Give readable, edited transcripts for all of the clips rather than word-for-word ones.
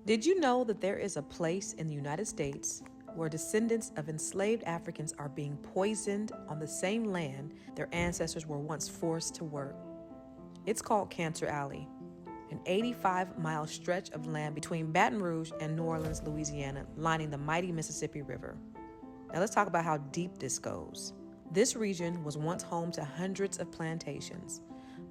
Did you know that there is a place in the United States where descendants of enslaved Africans are being poisoned on the same land their ancestors were once forced to work? It's called Cancer Alley, an 85-mile stretch of land between Baton Rouge and New Orleans, Louisiana, lining the mighty Mississippi River. Now let's talk about how deep this goes. This region was once home to hundreds of plantations.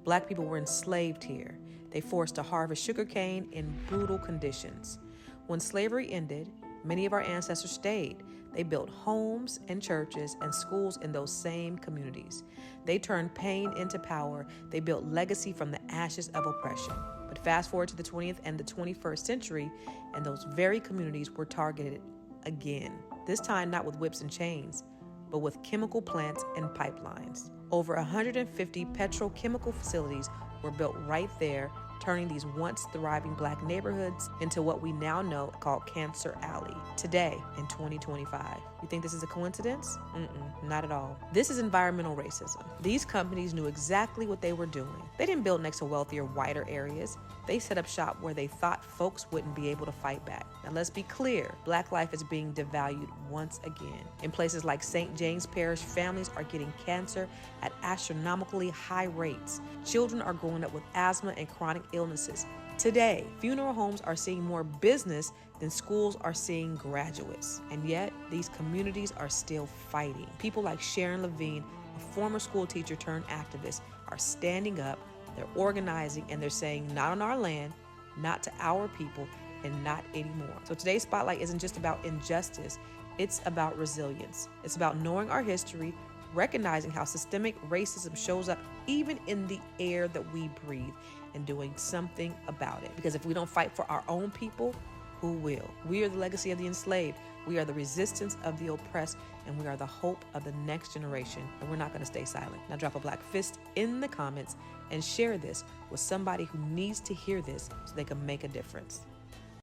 Black people were enslaved here. They forced to harvest sugarcane in brutal conditions. When slavery ended, many of our ancestors stayed. They built homes and churches and schools in those same communities. They turned pain into power. They built legacy from the ashes of oppression. But fast forward to the 20th and the 21st century, and those very communities were targeted again. This time not with whips and chains, but with chemical plants and pipelines. Over 150 petrochemical facilities were built right there, turning these once thriving Black neighborhoods into what we now know called Cancer Alley today in 2025. You think this is a coincidence? Not at all. This is environmental racism. These companies knew exactly what they were doing. They didn't build next to wealthier, whiter areas. They set up shop where they thought folks wouldn't be able to fight back. Now let's be clear, Black life is being devalued once again. In places like St. James Parish, families are getting cancer at astronomically high rates. Children are growing up with asthma and chronic illnesses. Today, funeral homes are seeing more business than schools are seeing graduates. And yet, these communities are still fighting. People like Sharon Levine, a former school teacher turned activist, are standing up, they're organizing, and they're saying, not on our land, not to our people, and not anymore. So today's Spotlight isn't just about injustice, it's about resilience. It's about knowing our history, recognizing how systemic racism shows up even in the air that we breathe, and doing something about it. Because if we don't fight for our own people, who will? We are the legacy of the enslaved. We are the resistance of the oppressed, and we are the hope of the next generation, and we're not going to stay silent. Now drop a Black fist in the comments and share this with somebody who needs to hear this so they can make a difference.